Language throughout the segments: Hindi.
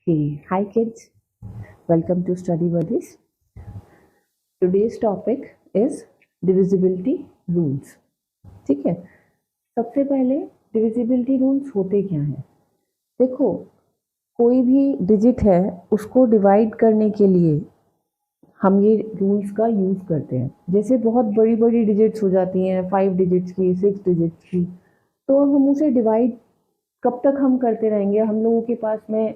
Hey, hi kids, welcome to Study Buddies. Today's topic is divisibility rules. ठीक है, सबसे पहले divisibility rules होते क्या हैं? देखो, कोई भी डिजिट है उसको डिवाइड करने के लिए हम ये रूल्स का यूज़ करते हैं। जैसे बहुत बड़ी बड़ी डिजिट्स हो जाती हैं, 5 डिजिट्स की, 6 डिजिट्स की, तो हम उसे डिवाइड कब तक हम करते रहेंगे? हम लोगों के पास में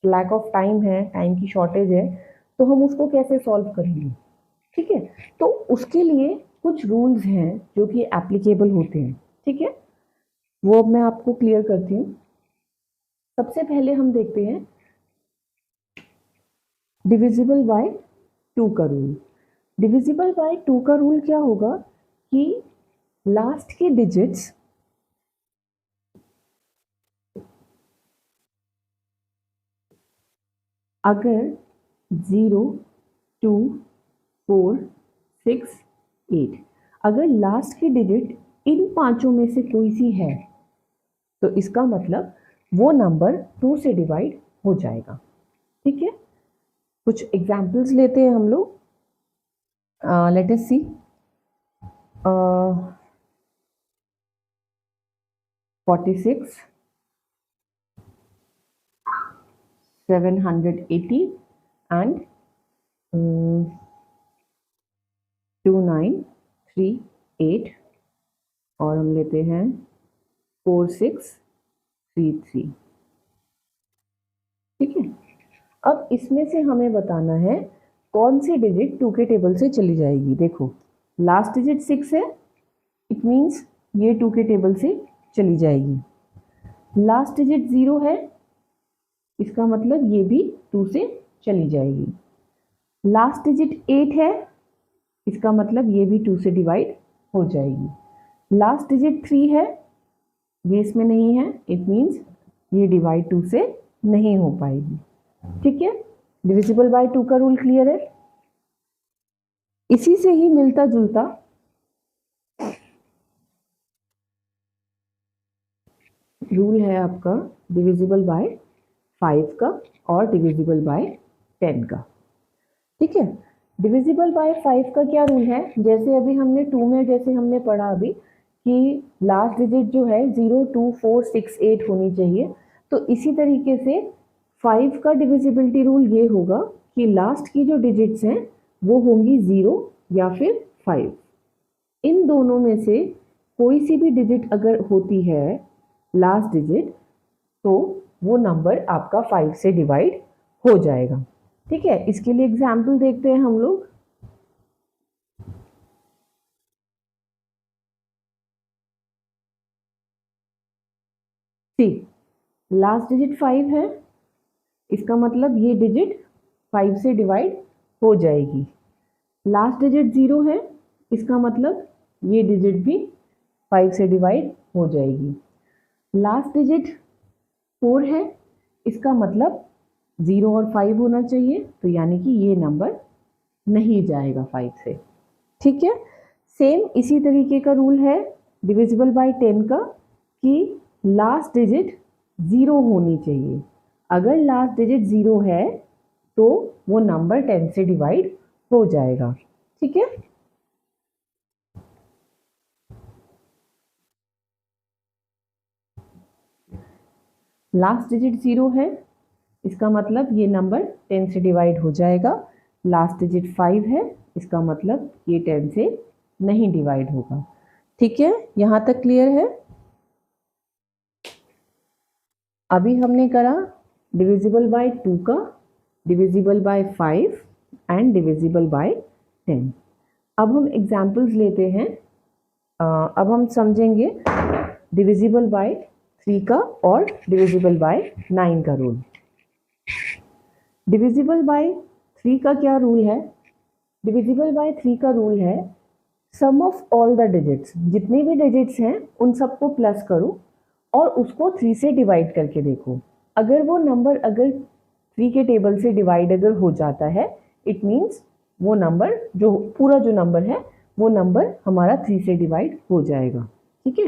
लैक ऑफ टाइम है, टाइम की शॉर्टेज है, तो हम उसको कैसे सॉल्व करेंगे? ठीक है, तो उसके लिए कुछ रूल्स हैं जो कि एप्लीकेबल होते हैं। ठीक है, वो अब मैं आपको क्लियर करती हूँ। सबसे पहले हम देखते हैं डिविजिबल बाय 2 का रूल। डिविजिबल बाय 2 का रूल क्या होगा कि लास्ट के डिजिट्स अगर 0, 2, 4, 6, 8 अगर लास्ट की डिजिट इन पांचों में से कोई सी है तो इसका मतलब वो नंबर 2 से डिवाइड हो जाएगा। ठीक है, कुछ एग्जाम्पल्स लेते हैं हम लोग। लेट अस सी 46, 780 एंड 2938 और हम लेते हैं 4633। ठीक है, अब इसमें से हमें बताना है कौन सी डिजिट 2 के टेबल से चली जाएगी। देखो, लास्ट डिजिट 6 है, इट मीन्स ये 2 के टेबल से चली जाएगी। लास्ट डिजिट 0 है, इसका मतलब ये भी 2 से चली जाएगी। लास्ट डिजिट 8 है, इसका मतलब ये भी 2 से डिवाइड हो जाएगी। लास्ट डिजिट 3 है, ये इसमें नहीं है, इट मीन्स ये डिवाइड 2 से नहीं हो पाएगी। ठीक है, डिविजिबल बाय 2 का रूल क्लियर है। इसी से ही मिलता जुलता रूल है आपका डिविजिबल बाय 5 का और डिविजिबल बाय 10 का। ठीक है, डिविजिबल बाय 5 का क्या रूल है? जैसे अभी हमने 2 में जैसे हमने पढ़ा अभी कि लास्ट डिजिट जो है 0, 2, 4, 6, 8 होनी चाहिए, तो इसी तरीके से 5 का डिविजिबिलिटी रूल ये होगा कि लास्ट की जो डिजिट्स हैं वो होंगी 0 या फिर 5। इन दोनों में से कोई सी भी डिजिट अगर होती है लास्ट डिजिट, तो वो नंबर आपका 5 से डिवाइड हो जाएगा। ठीक है, इसके लिए एग्जाम्पल देखते हैं हम लोग। सी, लास्ट डिजिट 5 है, इसका मतलब ये डिजिट 5 से डिवाइड हो जाएगी। लास्ट डिजिट 0 है, इसका मतलब ये डिजिट भी 5 से डिवाइड हो जाएगी। लास्ट डिजिट 4 है, इसका मतलब 0 और 5 होना चाहिए, तो यानी कि ये नंबर नहीं जाएगा 5 से। ठीक है, सेम इसी तरीके का रूल है डिविजिबल बाय 10 का कि लास्ट डिजिट 0 होनी चाहिए। अगर लास्ट डिजिट 0 है तो वो नंबर 10 से डिवाइड हो जाएगा। ठीक है, लास्ट डिजिट 0 है, इसका मतलब ये नंबर 10 से डिवाइड हो जाएगा। लास्ट डिजिट 5 है, इसका मतलब ये 10 से नहीं डिवाइड होगा। ठीक है, यहाँ तक क्लियर है। अभी हमने करा डिविजिबल बाय 2 का, divisible by 5 and divisible by 10। अब हम एग्जाम्पल्स लेते हैं। अब हम समझेंगे डिविजिबल बाय 3 का और डिविजिबल बाय 9 का रूल। डिविजिबल बाय 3 का क्या रूल है? डिविजिबल बाय 3 का रूल है सम ऑफ ऑल द डिजिट्स, जितने भी डिजिट्स हैं उन सबको प्लस करो और उसको 3 से डिवाइड करके देखो। अगर वो नंबर अगर 3 के टेबल से डिवाइड अगर हो जाता है, इट मीन्स वो नंबर जो पूरा जो नंबर है वो नंबर हमारा 3 से डिवाइड हो जाएगा। ठीक है,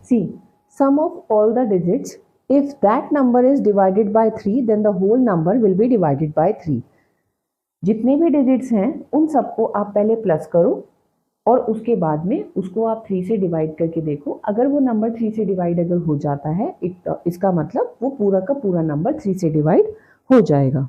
सी sum of all the digits, if that number is divided by 3 then the whole number will be divided by 3. जितने भी डिजिट्स हैं उन सबको आप पहले प्लस करो और उसके बाद में उसको आप 3 से डिवाइड करके देखो. अगर वो नंबर 3 से डिवाइड अगर हो जाता है इसका मतलब वो पूरा का पूरा नंबर 3 से डिवाइड हो जाएगा.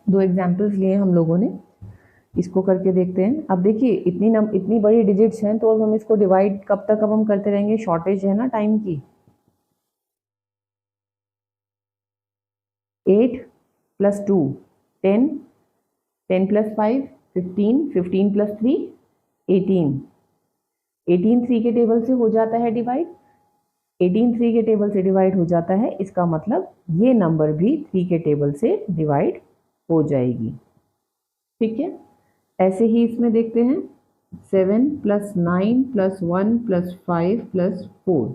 दो एग्जाम्पल्स लिए हम लोगों ने, इसको करके देखते हैं. अब देखिए इतनी बड़ी डिजिट्स हैं तो अब हम इसको डिवाइड कब तक अब हम करते रहेंगे, शॉर्टेज है ना टाइम की. 8 + 2 10, 10 + 5 15, 15 + 3 18, 18 3 के टेबल से हो जाता है डिवाइड, 18 3 के टेबल से डिवाइड हो जाता है. इसका मतलब ये नंबर भी 3 के टेबल से डिवाइड हो जाएगी. ठीक है, ऐसे ही इसमें देखते हैं 7 + 9 + 1 + 5 + 4.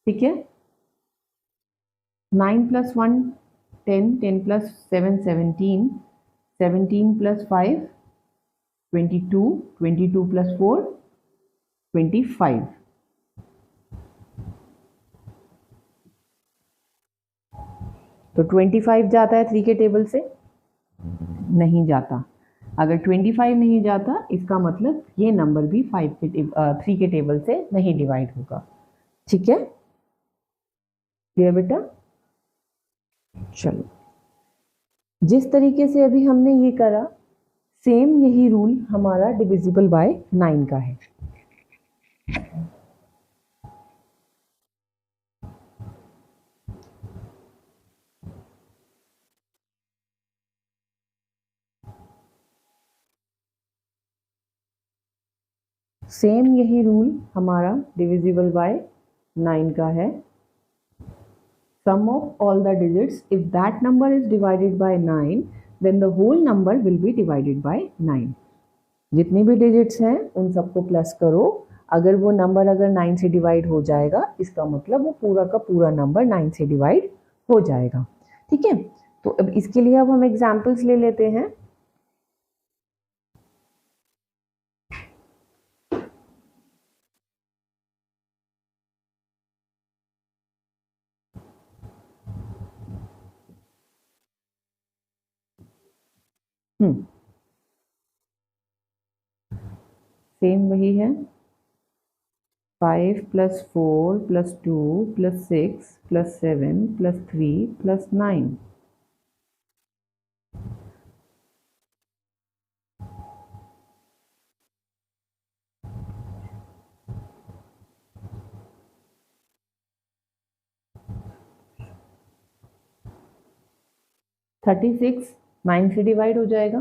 ठीक है, 9 + 1 10, 10 + 7 17, 17 + 5 22, 22 + 4 25. तो 25 जाता है 3 के टेबल से? नहीं जाता. अगर 25 नहीं जाता इसका मतलब ये नंबर भी 3 के टेबल से नहीं डिवाइड होगा. ठीक है, क्लियर बेटा? चलो, जिस तरीके से अभी हमने ये करा सेम यही रूल हमारा डिविजिबल बाय 9 का है. सेम यही रूल हमारा डिविजिबल बाय 9 का है. Sum of all the digits, if that number is divided by 9 then the whole number will be divided by 9. जितनी भी डिजिट्स हैं उन सबको प्लस करो. अगर वो नंबर अगर 9 से डिवाइड हो जाएगा इसका मतलब वो पूरा का पूरा नंबर 9 से डिवाइड हो जाएगा. ठीक है, तो अब इसके लिए अब हम एग्जाम्पल्स ले लेते हैं. सेम वही है. 5 + 4 + 2 + 6 + 7 + 3 + 9. थर्टी 9 से डिवाइड हो जाएगा.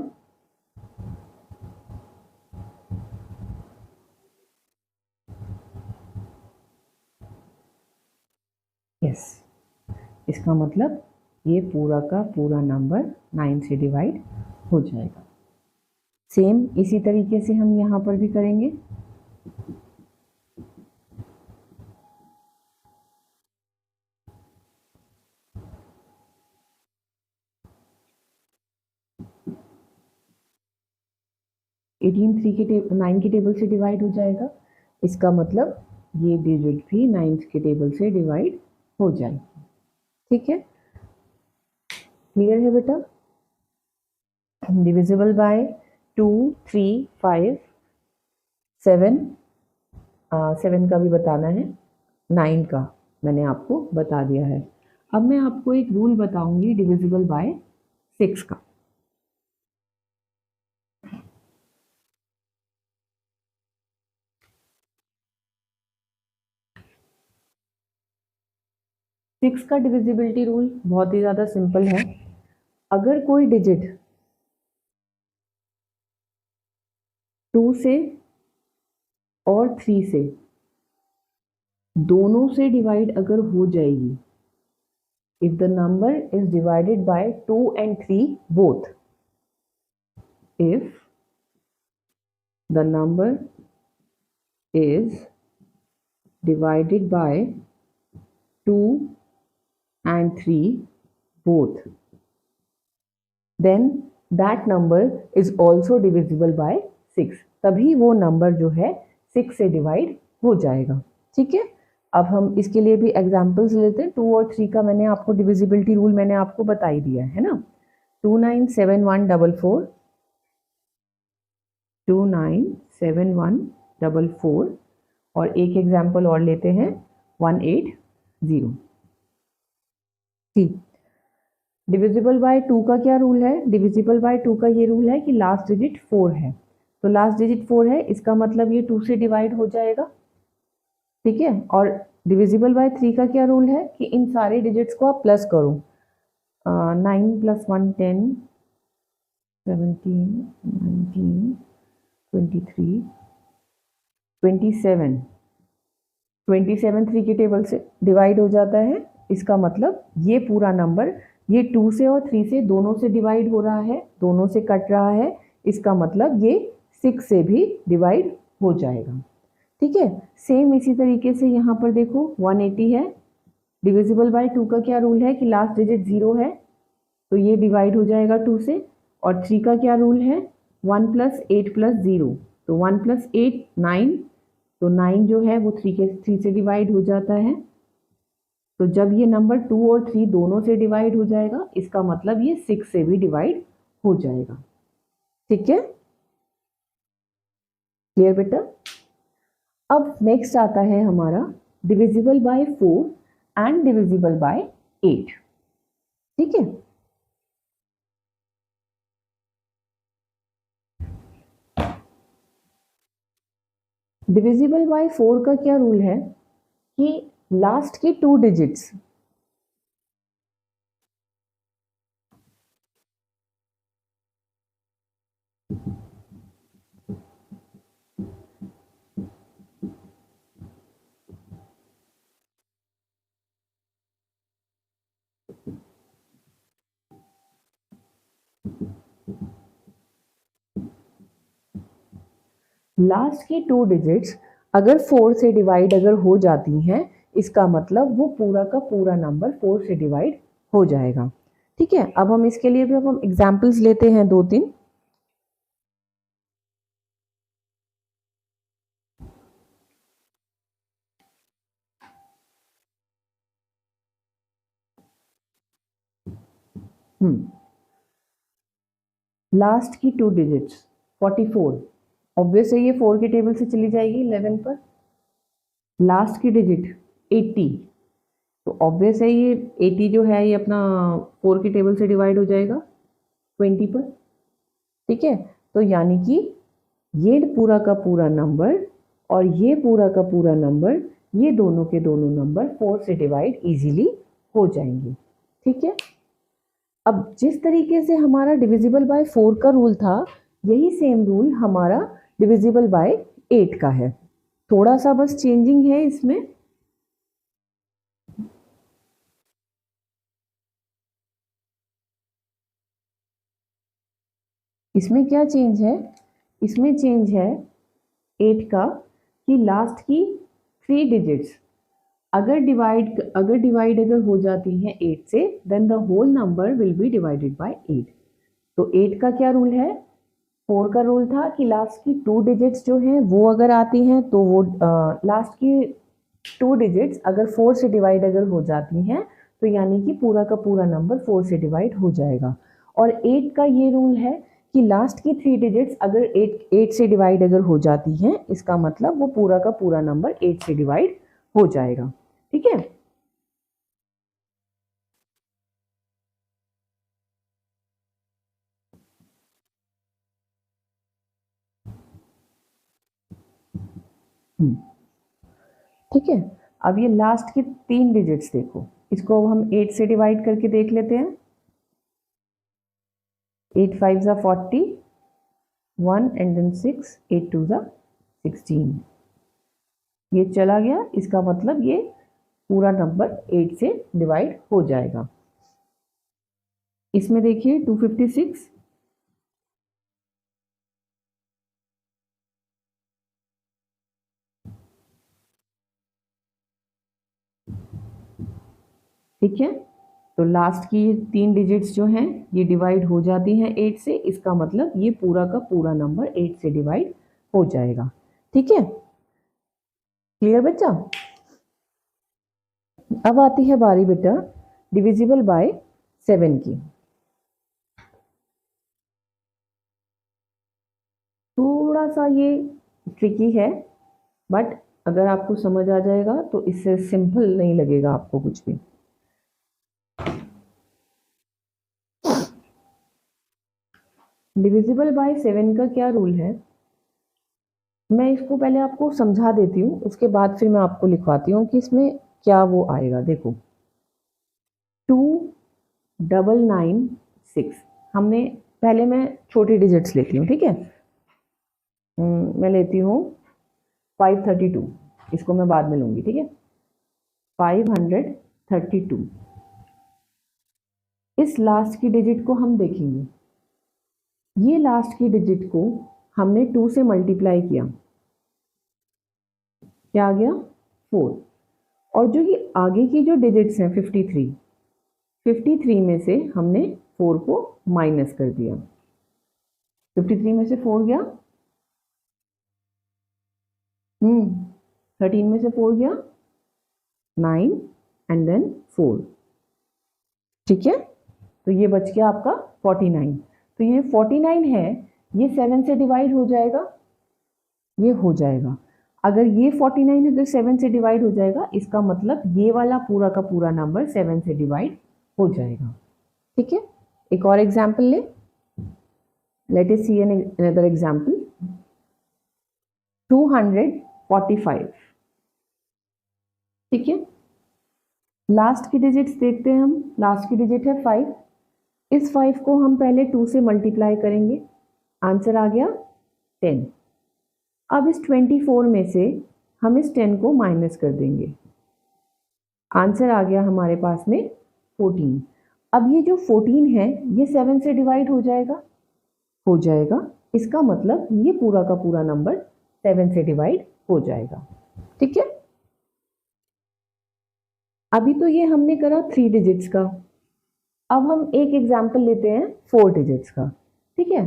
यस, इसका मतलब ये पूरा का पूरा नंबर 9 से डिवाइड हो जाएगा. सेम इसी तरीके से हम यहाँ पर भी करेंगे. के 9 के टेबल से डिवाइड हो जाएगा. इसका मतलब ये डिजिट भी 9 के टेबल से डिवाइड हो जाएगी. ठीक है, क्लियर है बेटा? डिविजिबल बाय 2 3 5 7, 7 का भी बताना है, 9 का मैंने आपको बता दिया है. अब मैं आपको एक रूल बताऊंगी डिविजिबल बाय 6 का. सिक्स का डिविजिबिलिटी रूल बहुत ही ज़्यादा सिंपल है. अगर कोई डिजिट 2 से और 3 से दोनों से डिवाइड अगर हो जाएगी, if the number is divided by 2 and 3 both, if the number is divided by 2 and 3 both, then that number is also divisible by 6. तभी वो नंबर जो है 6 से डिवाइड हो जाएगा। ठीक है, अब हम इसके लिए भी एग्जांपल्स लेते हैं। 2 और 3 का मैंने आपको डिविजिबिलिटी रूल मैंने आपको बता ही दिया है ना। 297144 297144 और एक एग्जांपल और लेते हैं 180। ठीक, डिविजिबल बाय 2 का क्या रूल है? डिविजिबल बाय 2 का ये रूल है कि लास्ट डिजिट 4 है, तो लास्ट डिजिट 4 है, इसका मतलब ये 2 से डिवाइड हो जाएगा। ठीक है, और डिविजिबल बाय 3 का क्या रूल है कि इन सारे डिजिट्स को आप प्लस करो। 9 + 1 10, 17 19 23 27 27 3 के टेबल से डिवाइड हो जाता है। इसका मतलब ये पूरा नंबर ये 2 से और 3 से दोनों से डिवाइड हो रहा है, दोनों से कट रहा है। इसका मतलब ये 6 से भी डिवाइड हो जाएगा। ठीक है, सेम इसी तरीके से यहाँ पर देखो 180 है। डिविजिबल बाय 2 का क्या रूल है कि लास्ट डिजिट 0 है, तो ये डिवाइड हो जाएगा 2 से। और 3 का क्या रूल है? 1 + 8 + 0, तो 1 + 8 9, तो 9 जो है वो 3 से डिवाइड हो जाता है। तो जब ये नंबर 2 और 3 दोनों से डिवाइड हो जाएगा, इसका मतलब ये 6 से भी डिवाइड हो जाएगा। ठीक है, क्लियर बेटा? अब नेक्स्ट आता है हमारा divisible by 4 and divisible by 8। ठीक है, डिविजिबल बाय 4 का क्या रूल है कि लास्ट के 2 डिजिट्स लास्ट की 2 डिजिट्स अगर 4 से डिवाइड अगर हो जाती हैं, इसका मतलब वो पूरा का पूरा नंबर 4 से डिवाइड हो जाएगा। ठीक है, अब हम इसके लिए भी अब हम एग्जांपल्स लेते हैं 2-3। लास्ट की 2 डिजिट्स 44, ऑब्वियस है ये 4 के टेबल से चली जाएगी 11 पर। लास्ट की डिजिट 80, तो ऑब्वियस है ये 80 जो है ये अपना 4 के टेबल से डिवाइड हो जाएगा 20 पर। ठीक है, तो यानी कि ये पूरा का पूरा नंबर और ये पूरा का पूरा नंबर, ये दोनों के दोनों नंबर 4 से डिवाइड इजीली हो जाएंगे। ठीक है, अब जिस तरीके से हमारा डिविजिबल बाय 4 का रूल था, यही सेम रूल हमारा डिविजिबल बाय 8 का है। थोड़ा सा बस चेंजिंग है इसमें। इसमें क्या चेंज है? इसमें चेंज है 8 का कि लास्ट की 3 डिजिट्स अगर डिवाइड अगर हो जाती हैं 8 से, then the whole number will be divided by 8। तो 8 का क्या रूल है? 4 का रूल था कि लास्ट की 2 डिजिट्स जो हैं वो अगर आती हैं तो वो लास्ट की 2 डिजिट्स अगर 4 से डिवाइड अगर हो जाती हैं, तो यानी कि पूरा का पूरा नंबर 4 से डिवाइड हो जाएगा। और 8 का ये रूल है कि लास्ट की 3 डिजिट्स अगर 8 से डिवाइड अगर हो जाती हैं, इसका मतलब वो पूरा का पूरा नंबर 8 से डिवाइड हो जाएगा। ठीक है, ठीक है। अब ये लास्ट की 3 डिजिट्स देखो, इसको अब हम 8 से डिवाइड करके देख लेते हैं। 8 5 ज़ा 40, 1 एंड देन 6, 8 2 ज़ा 16। ये चला गया, इसका मतलब ये पूरा नंबर 8 से डिवाइड हो जाएगा। इसमें देखिए 256, ठीक है, तो लास्ट की 3 डिजिट्स जो हैं ये डिवाइड हो जाती हैं 8 से, इसका मतलब ये पूरा का पूरा नंबर 8 से डिवाइड हो जाएगा। ठीक है, क्लियर बच्चा। अब आती है बारी बेटा डिविजिबल बाय 7 की। थोड़ा सा ये ट्रिकी है, बट अगर आपको समझ आ जाएगा तो इससे सिंपल नहीं लगेगा आपको कुछ भी। डिविजिबल बाय 7 का क्या रूल है, मैं इसको पहले आपको समझा देती हूँ, उसके बाद फिर मैं आपको लिखवाती हूँ कि इसमें क्या वो आएगा। देखो 2996, हमने पहले मैं छोटी डिजिट्स लेती हूँ, ठीक है। मैं लेती हूँ 532, इसको मैं बाद में लूँगी, ठीक है। 532, इस लास्ट की डिजिट को हम देखेंगे। ये लास्ट की डिजिट को हमने 2 से मल्टीप्लाई किया, क्या आ गया 4। और जो ये आगे की जो डिजिट्स हैं 53 में से हमने 4 को माइनस कर दिया। 53 में से 4 गया 13 में से 4 गया 9 एंड देन 4, ठीक है। तो ये बच गया आपका 49। तो ये 49 है, ये 7 से डिवाइड हो जाएगा, ये हो जाएगा। अगर ये 49 अगर 7 से डिवाइड हो जाएगा, इसका मतलब ये वाला पूरा का पूरा नंबर 7 से डिवाइड हो जाएगा, ठीक है। एक और एग्जाम्पल ले, let us see another example. 245, ठीक है। लास्ट की डिजिट्स देखते हैं हम, लास्ट की डिजिट है 5। इस 5 को हम पहले 2 से मल्टीप्लाई करेंगे, आंसर आ गया 10। अब इस 24 में से हम इस 10 को माइनस कर देंगे, आंसर आ गया हमारे पास में 14। अब ये जो 14 है ये 7 से डिवाइड हो जाएगा, हो जाएगा। इसका मतलब ये पूरा का पूरा नंबर 7 से डिवाइड हो जाएगा, ठीक है। अभी तो ये हमने करा 3 डिजिट्स का, अब हम एक एग्जाम्पल लेते हैं 4 डिजिट्स का, ठीक है।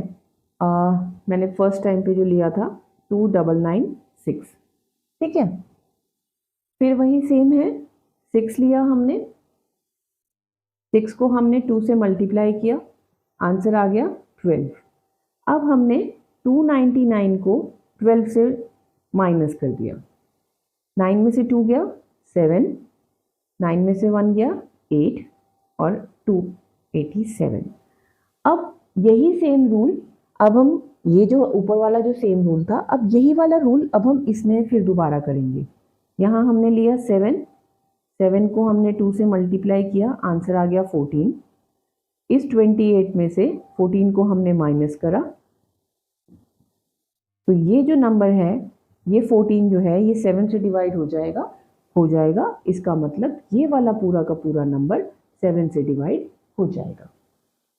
मैंने फर्स्ट टाइम पे जो लिया था 2996, ठीक है। फिर वही सेम है, 6 लिया हमने, 6 को हमने 2 से मल्टीप्लाई किया, आंसर आ गया 12। अब हमने 299 को 12 से माइनस कर दिया, 9 में से 2 गया 7, 9 में से 1 गया 8 और 287। अब यही सेम रूल, अब हम ये जो ऊपर वाला जो सेम रूल था, अब यही वाला रूल अब हम इसमें फिर दोबारा करेंगे। यहाँ हमने लिया 7 को हमने 2 से मल्टीप्लाई किया, आंसर आ गया 14। इस 28 में से 14 को हमने माइनस करा, तो ये जो नंबर है ये 14 जो है ये 7 से डिवाइड हो जाएगा। इसका मतलब ये वाला पूरा का पूरा नंबर 7 से डिवाइड हो जाएगा,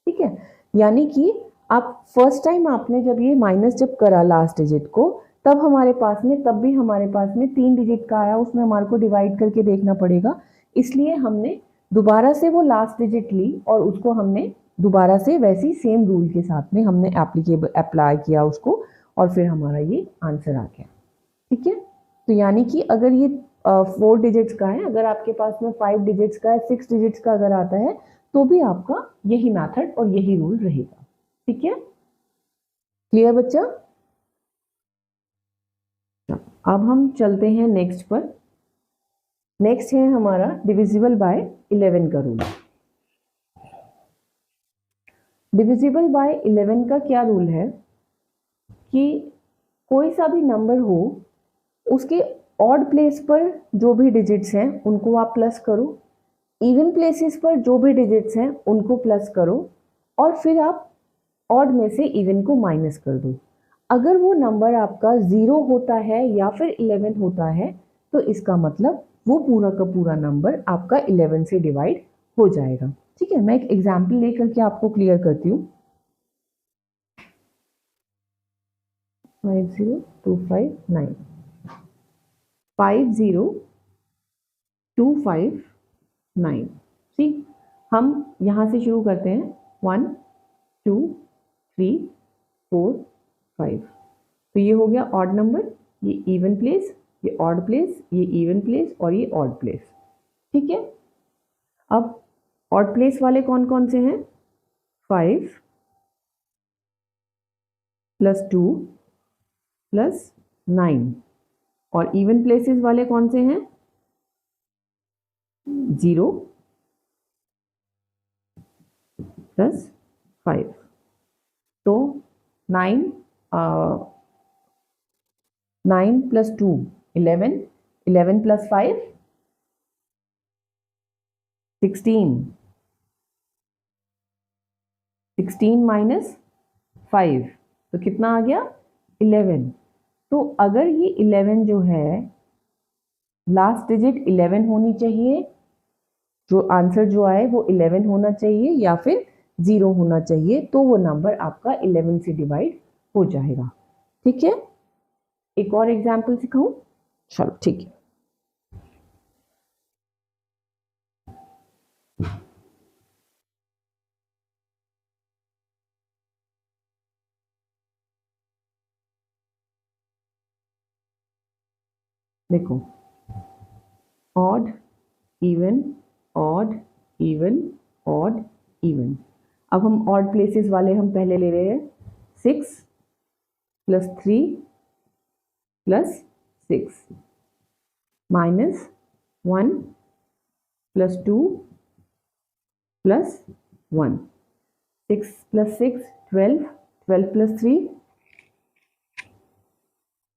ठीक है। यानी कि आप फर्स्ट टाइम आपने जब ये माइनस जब करा लास्ट डिजिट को, तब हमारे पास में, तब भी हमारे पास में 3 डिजिट का आया, उसमें हमारे को डिवाइड करके देखना पड़ेगा। इसलिए हमने दोबारा से वो लास्ट डिजिट ली और उसको हमने दोबारा से वैसी सेम रूल के साथ में हमने अप्लाई किया उसको, और फिर हमारा ये आंसर आ गया, ठीक है। तो यानी कि अगर ये 4 डिजिट्स का है, अगर आपके पास में 5 डिजिट्स का है, 6 डिजिट्स का अगर आता है, तो भी आपका यही मेथड और यही रूल रहेगा, ठीक है। क्लियर बच्चा। अब हम चलते हैं नेक्स्ट पर। नेक्स्ट है हमारा डिविजिबल बाय 11 का रूल। डिविजिबल बाय 11 का क्या रूल है कि कोई सा भी नंबर हो, उसके ऑड प्लेस पर जो भी डिजिट्स हैं उनको आप प्लस करो, इवन प्लेसेस पर जो भी डिजिट्स हैं उनको प्लस करो, और फिर आप ऑड में से इवन को माइनस कर दो। अगर वो नंबर आपका 0 होता है या फिर 11 होता है, तो इसका मतलब वो पूरा का पूरा नंबर आपका 11 से डिवाइड हो जाएगा, ठीक है। मैं एक एग्जाम्पल लेकर के आपको क्लियर करती हूँ। 50259, 50259, सी हम यहाँ से शुरू करते हैं 1 2 3 4 5, तो ये हो गया ऑड नंबर, ये इवन प्लेस, ये ऑड प्लेस, ये इवन प्लेस और ये ऑड प्लेस। ठीक है, अब ऑड प्लेस वाले कौन कौन से हैं? 5 प्लस 2 प्लस 9, और इवन प्लेसेस वाले कौन से हैं? 0 प्लस 5, तो 9 प्लस 2 11, 11 प्लस 5 16, 16 माइनस 5, तो कितना आ गया? 11। तो अगर ये 11 जो है लास्ट डिजिट 11 होनी चाहिए, जो आंसर जो आए वो 11 होना चाहिए या फिर 0 होना चाहिए, तो वो नंबर आपका 11 से डिवाइड हो जाएगा। ठीक है, एक और एग्जाम्पल सिखाऊं? चलो ठीक है। देखो, odd even odd even odd even. अब हम ऑड प्लेसेस वाले हम पहले ले रहे हैं। 6 plus 3 plus 6 minus 1 plus 2 plus 1, 6 plus 6 12, 12 plus 3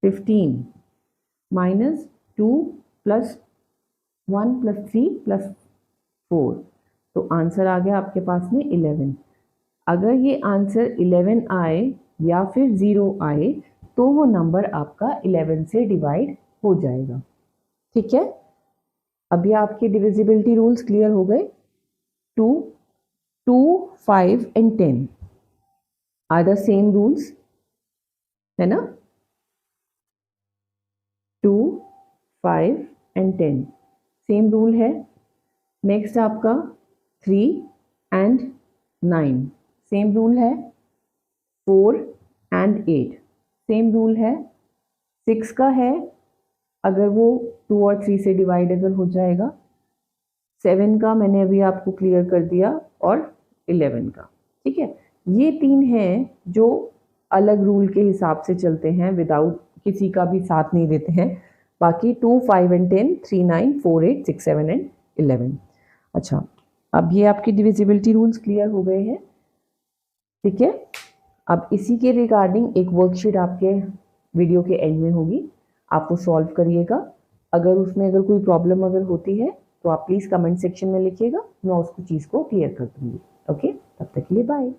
15 minus 2 plus 1 plus 3 plus 4, तो आंसर आ गया आपके पास में 11। अगर ये आंसर 11 आए या फिर 0 आए तो वो नंबर आपका 11 से डिवाइड हो जाएगा। ठीक है, अभी आपके डिविजिबिलिटी रूल्स क्लियर हो गए। 2, 2, 5 and 10 are the same rules, है ना? 2, 5 एंड 10 सेम रूल है। नेक्स्ट आपका 3 एंड 9 सेम रूल है। 4 एंड 8 सेम रूल है। 6 का है अगर वो 2 और 3 से डिवाइड अगर हो जाएगा। 7 का मैंने अभी आपको क्लियर कर दिया, और 11 का। ठीक है, ये 3 हैं जो अलग रूल के हिसाब से चलते हैं, विदाउट किसी का भी साथ नहीं देते हैं। बाकी 2, 5 एंड 10, 3, 9, 4, 8, 6, 7 एंड 11। अच्छा, अब ये आपकी डिविजिबिलिटी रूल्स क्लियर हो गए हैं। ठीक है, अब इसी के रिगार्डिंग एक वर्कशीट आपके वीडियो के एंड में होगी, आप वो सॉल्व करिएगा। अगर उसमें अगर कोई प्रॉब्लम अगर होती है तो आप प्लीज़ कमेंट सेक्शन में लिखिएगा, मैं उसको चीज़ को क्लियर कर दूँगी। ओके, तब तक के लिए बाय।